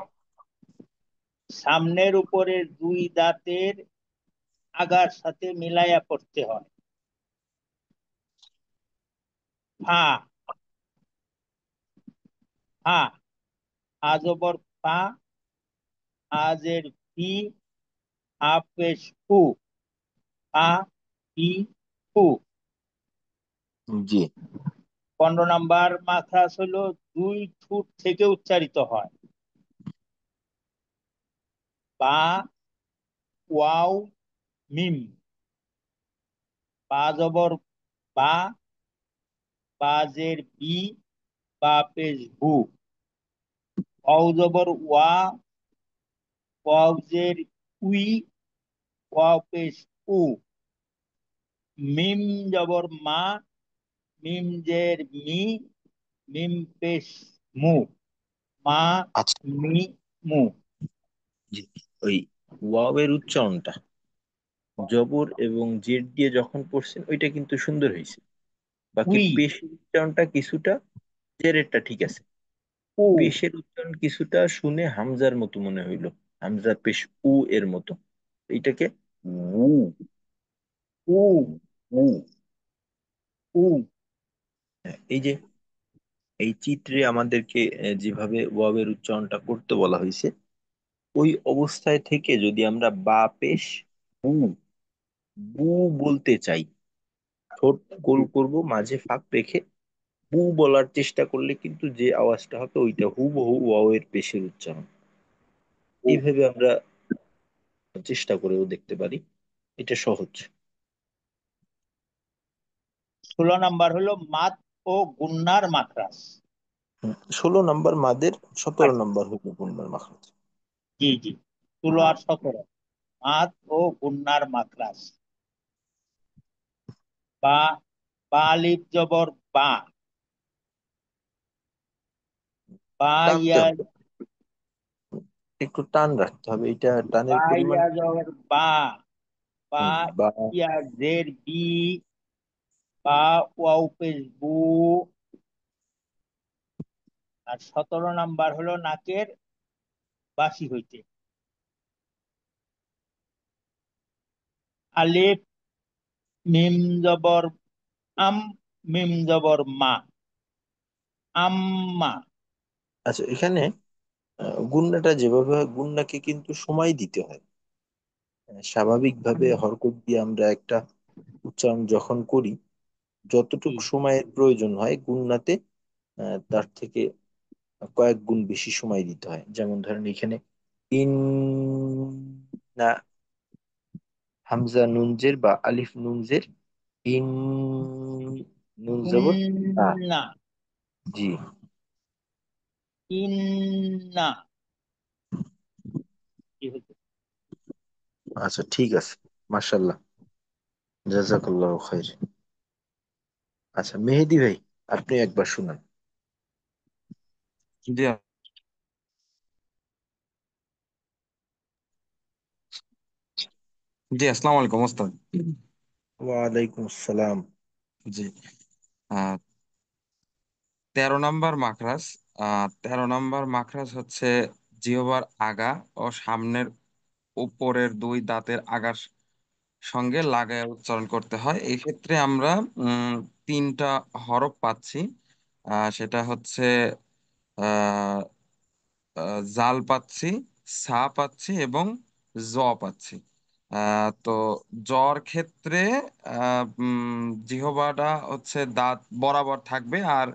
Speaker 2: সামনের উপরের দুই দাঁতের আগার সাথে মিলাইয়া পড়তে হয়। ফা, ফা, আজবর ফা, আজের ফি, হাফেশ ফু, ফা ফি ফু।
Speaker 1: জি।
Speaker 2: 15 নম্বর মাখরাজ হলো দুই ঠোঁট থেকে উচ্চারিত হয়। বা, ওয়াও, মিম। বা জবর বা, বাজের বি, বা পেশ বু। ওয়াও জবর ওয়া, ওয়াও জের উই, ওয়াও পেশ উ। মিম জবর মা, মিম জের মি, মিম পেশ মু, মা
Speaker 1: আচ্ছা,
Speaker 2: মি মু।
Speaker 1: জি। ওই ওয়াও এর উচ্চারণটা জবর এবং জেড দিয়ে যখন পড়ছেন ওইটা কিন্তু সুন্দর হয়েছে, বাকি
Speaker 2: উই,
Speaker 1: পেশের উচ্চারণটা কিছুটা, জেরেরটা ঠিক আছে,
Speaker 2: উ,
Speaker 1: পেশের উচ্চারণ কিছুটা শুনে হামজার মতো মনে হইলো, হামজা পেশ উ এর মতো, এইটাকে উ,
Speaker 2: উ,
Speaker 1: উ।
Speaker 2: উ।
Speaker 1: হ্যাঁ, এই যে এই চিত্রে আমাদেরকে যেভাবে ওয়াও এর উচ্চারণটা করতে বলা হয়েছে, ওই অবস্থায় থেকে যদি আমরা বা পেশ বু, বু বলতে চাই, ঠোঁট গোল করব, মাঝে ফাঁক রেখে বু বলার চেষ্টা করলে কিন্তু যে আওয়াজটা হবে ওইটা হুবহু ওয়াও এর পেশের উচ্চারণ। এইভাবে আমরা চেষ্টা করেও দেখতে পারি, এটা সহজ।
Speaker 2: 16 নম্বর হলো মাদ ও গুন্নার মাখরাজ।
Speaker 1: 16 নম্বর মাদের, 17 নম্বর হইল গুণনার মাখরাজ।
Speaker 2: জি জি, 16 আর 17, মাদ ও গুন্নার মাখরাজ। বা, বা আলিফ জবর বা, বা
Speaker 1: টানতে
Speaker 2: ইয়া,
Speaker 1: হবে, একটু টান রাখতে হবে, এটা টানের
Speaker 2: বা
Speaker 1: পরিমাণ।
Speaker 2: ইয়া জবর বা, বা
Speaker 1: বা,
Speaker 2: ইয়া জের বি, বা ওয়াও পেশ বু। আর 17 নম্বর হলো নাকের বাসি হইতে। আলিফ, মিম জবর আম, মিম জবর মা, আম্মা।
Speaker 1: আচ্ছা, এখানে গুণনাটা যেভাবে হয়, গুণনাকে কিন্তু সময় দিতে হয়। স্বাভাবিকভাবে হরকত দিয়ে আমরা একটা উচ্চারণ যখন করি,
Speaker 2: জি।
Speaker 1: যতটুকু সময়ের প্রয়োজন হয় গুণনাতে তার থেকে কয়েক গুণ বেশি সময় দিতে হয়। যেমন ধরেন এখানে ইন, না, হামজা নুনজের বা আলিফ নুনজের, ইন, নুন জবর, আ,
Speaker 2: না,
Speaker 1: জি।
Speaker 2: ইন্না। কি হয়েছে?
Speaker 1: আচ্ছা ঠিক আছে, মাশাল্লাহ, জাজাকাল্লাহ খাইর। আচ্ছা মেহেদি ভাই, আপনি একবার শুনান।
Speaker 3: জি জি, আসসালামু আলাইকুম ওস্তাদ।
Speaker 1: ওয়ালাইকুম আসসালাম।
Speaker 3: জি, আহ 13 নম্বর মাখরাজ। 13 নম্বর মাখরাজ হচ্ছে জিহ্বার আগা ও সামনের উপরের দুই দাঁতের আগার সঙ্গে লাগায় উচ্চারণ করতে হয়। এই ক্ষেত্রে আমরা উম 3টা হরফ পাচ্ছি। সেটা হচ্ছে আহ জাল পাচ্ছি, সা পাচ্ছি এবং জ পাচ্ছি। তো জর ক্ষেত্রে জিহ্বাটা হচ্ছে দাঁত বরাবর থাকবে, আর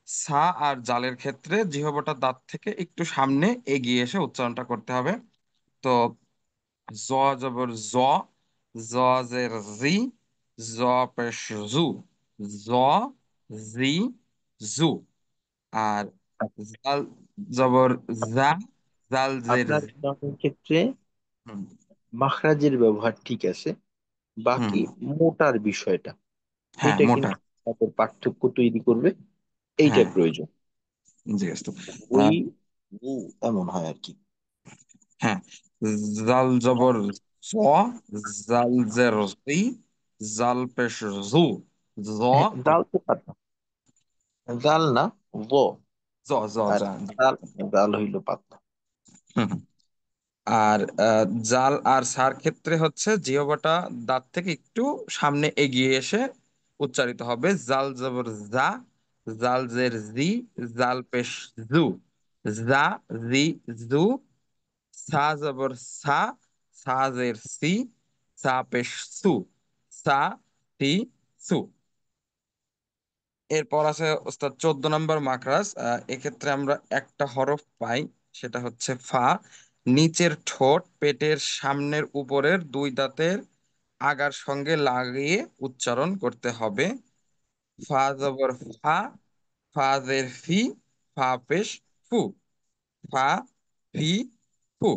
Speaker 3: সা আর জালের ক্ষেত্রে জিহ্বাটা দাঁত থেকে একটু সামনে এগিয়ে এসে উচ্চারণটা করতে হবে। তো জ জবর জ, জ জের জি, জ পেশ জু, জ জি জু। আর জাল জবর
Speaker 1: আপ-
Speaker 3: জা, জাল জের
Speaker 1: আপনার
Speaker 3: জি।
Speaker 1: উচ্চারণের ক্ষেত্রে
Speaker 3: হুম
Speaker 1: মাখরাজের ব্যবহার ঠিক আছে,
Speaker 3: হুম,
Speaker 1: বাকি মোটার বিষয়টা,
Speaker 3: হ্যাঁ
Speaker 1: এটা
Speaker 3: মোটা।
Speaker 1: কিন্তু তাদের পার্থক্য তৈরি করবে, এইটা
Speaker 3: হ্যাঁ
Speaker 1: প্রয়োজন।
Speaker 3: জি আসতো।
Speaker 1: ওই
Speaker 3: আহ,
Speaker 1: উ এমন হয় আর কি।
Speaker 3: হ্যাঁ, জাল জবর জ, জাল জের জি, জাল পেশ জু, জ
Speaker 1: হ্যাঁ, দাল তো পাতলা, জাল না, ব।
Speaker 3: জ জ
Speaker 1: আর
Speaker 3: জা।
Speaker 1: দাল, দাল হইল পাতলা।
Speaker 3: হুম হুম। আর জাল আর সার ক্ষেত্রে হচ্ছে জিহ্বাটা দাঁত থেকে একটু সামনে এগিয়ে এসে উচ্চারিত হবে। জাল জবর জা, জাল জের জি, জাল পেশ জু, জা জি জু, সা জবর সা, সা জের সি, সা পেশ সু, সা টি সু। এরপর আছে ওস্তাদ 14 নম্বর মাখরাজ। এক্ষেত্রে আমরা একটা হরফ পাই, সেটা হচ্ছে ফা। নিচের ঠোঁট পেটের সামনের উপরের দুই দাঁতের আগার সঙ্গে লাগিয়ে উচ্চারণ করতে হবে। ফা জবর ফা, ফা জের ফি, ফা পেশ ফু, ফা ফি ফু।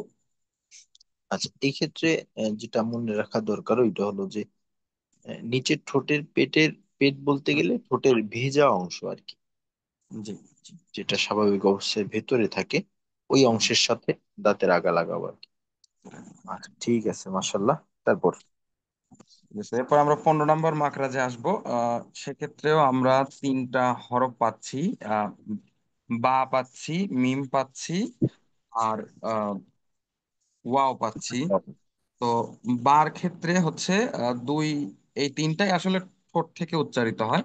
Speaker 1: আচ্ছা এই ক্ষেত্রে যেটা মনে রাখা দরকার ওইটা হলো যে নিচের ঠোঁটের পেটের, পেট বলতে
Speaker 3: হুম,
Speaker 1: গেলে ঠোঁটের ভেজা অংশ আর কি,
Speaker 3: জি জি।
Speaker 1: যেটা স্বাভাবিক অবস্থায় ভেতরে থাকে, ওই
Speaker 3: হুম।
Speaker 1: অংশের সাথে দাঁতের আগা লাগাবো আর কি। আচ্ছা ঠিক আছে, মাশাল্লাহ। তারপর
Speaker 3: ঠিক আছে, এরপর আমরা 15 নম্বর মাখরাজে আসবো। সেক্ষেত্রেও আমরা 3টা হরফ পাচ্ছি। আহ, বা পাচ্ছি, মিম পাচ্ছি, আর ওয়াও পাচ্ছি। তো বার ক্ষেত্রে হচ্ছে দুই, এই তিনটাই আসলে ঠোঁট থেকে উচ্চারিত হয়।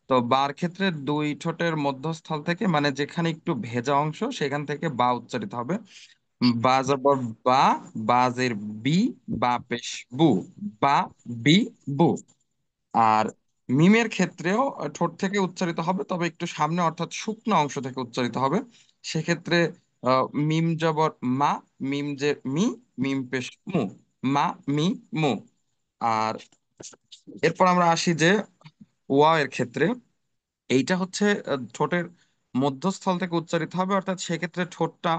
Speaker 3: তো বার ক্ষেত্রে দুই ঠোঁটের মধ্যস্থল থেকে, মানে যেখানে একটু ভেজা অংশ সেখান থেকে বা উচ্চারিত হবে। বা জবর বা, বাজের বি, বা পেশ বু, বা বি বু। আর মিমের ক্ষেত্রেও ঠোঁট থেকে উচ্চারিত হবে, তবে একটু সামনে অর্থাৎ শুকনো অংশ থেকে উচ্চারিত হবে। সেক্ষেত্রে মিম জবর মা, মিম যে মি, মিম পেশ মু, মা মি মু। আর এরপর আমরা আসি যে ওয়া এর ক্ষেত্রে। এইটা হচ্ছে ঠোঁটের মধ্যস্থল থেকে উচ্চারিত হবে, অর্থাৎ সেক্ষেত্রে ঠোঁটটা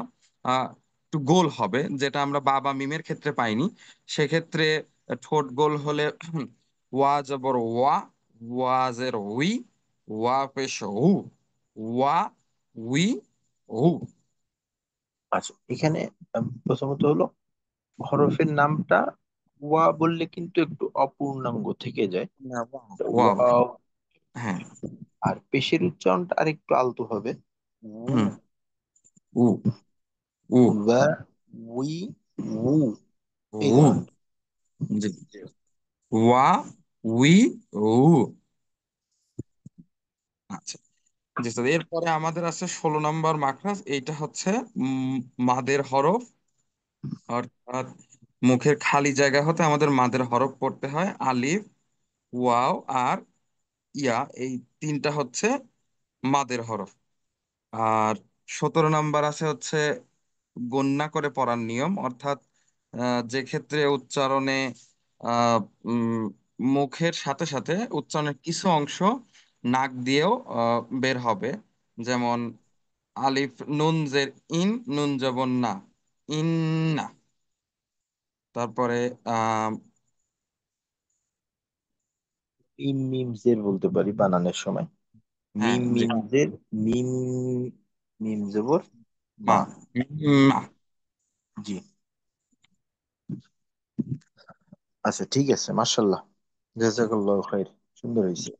Speaker 3: একটু গোল হবে, যেটা আমরা বাবা মিমের ক্ষেত্রে পাইনি। সেক্ষেত্রে ঠোঁট গোল হলে ওয়া জবর ওয়া, ওয়াজের উই, ওয়া পেশ উ, ওয়া উই উ।
Speaker 1: আচ্ছা এখানে প্রথমত হলো হরফের নামটা ওয়া বললে কিন্তু একটু অপূর্ণাঙ্গ থেকে যায়,
Speaker 3: না, ওয়া,
Speaker 1: ওয়া।
Speaker 3: হ্যাঁ।
Speaker 1: আর পেশের উচ্চারণটা আর একটু আলতো হবে, উ,
Speaker 3: হুম, উ, উ,
Speaker 1: ওয়া, উই, উ, এই
Speaker 3: উ।
Speaker 1: ধরনের।
Speaker 3: জি, ওয়া উই উ। আচ্ছা, জি স্যার। এরপরে আমাদের আছে 16 নম্বর মাখরাজ। এইটা হচ্ছে মাদের হরফ, অর্থাৎ মুখের খালি জায়গা হতে আমাদের মাদের হরফ পড়তে হয়। আলিফ, ওয়াও আর ইয়া, এই 3টা হচ্ছে মাদের হরফ। আর 17 নম্বর আছে হচ্ছে গণ্যা করে পড়ার নিয়ম, অর্থাৎ যে ক্ষেত্রে উচ্চারণে আহ, উম, মুখের সাথে সাথে উচ্চারণের কিছু অংশ নাক দিয়েও বের হবে। যেমন আলিফ নুন জের ইন, নুন জবর না, ইন্না। তারপরে আহ
Speaker 1: মিম মিম জের বলতে পারি বানানোর সময়।
Speaker 3: হ্যাঁ
Speaker 1: মিম
Speaker 3: জি,
Speaker 1: মিম জের মিম, মিম জবর
Speaker 3: মা,
Speaker 1: মা।
Speaker 3: মা।
Speaker 1: জি। আচ্ছা ঠিক আছে, মাশাল্লাহ, জাযাকাল্লাহু খাইর, সুন্দর হয়েছে।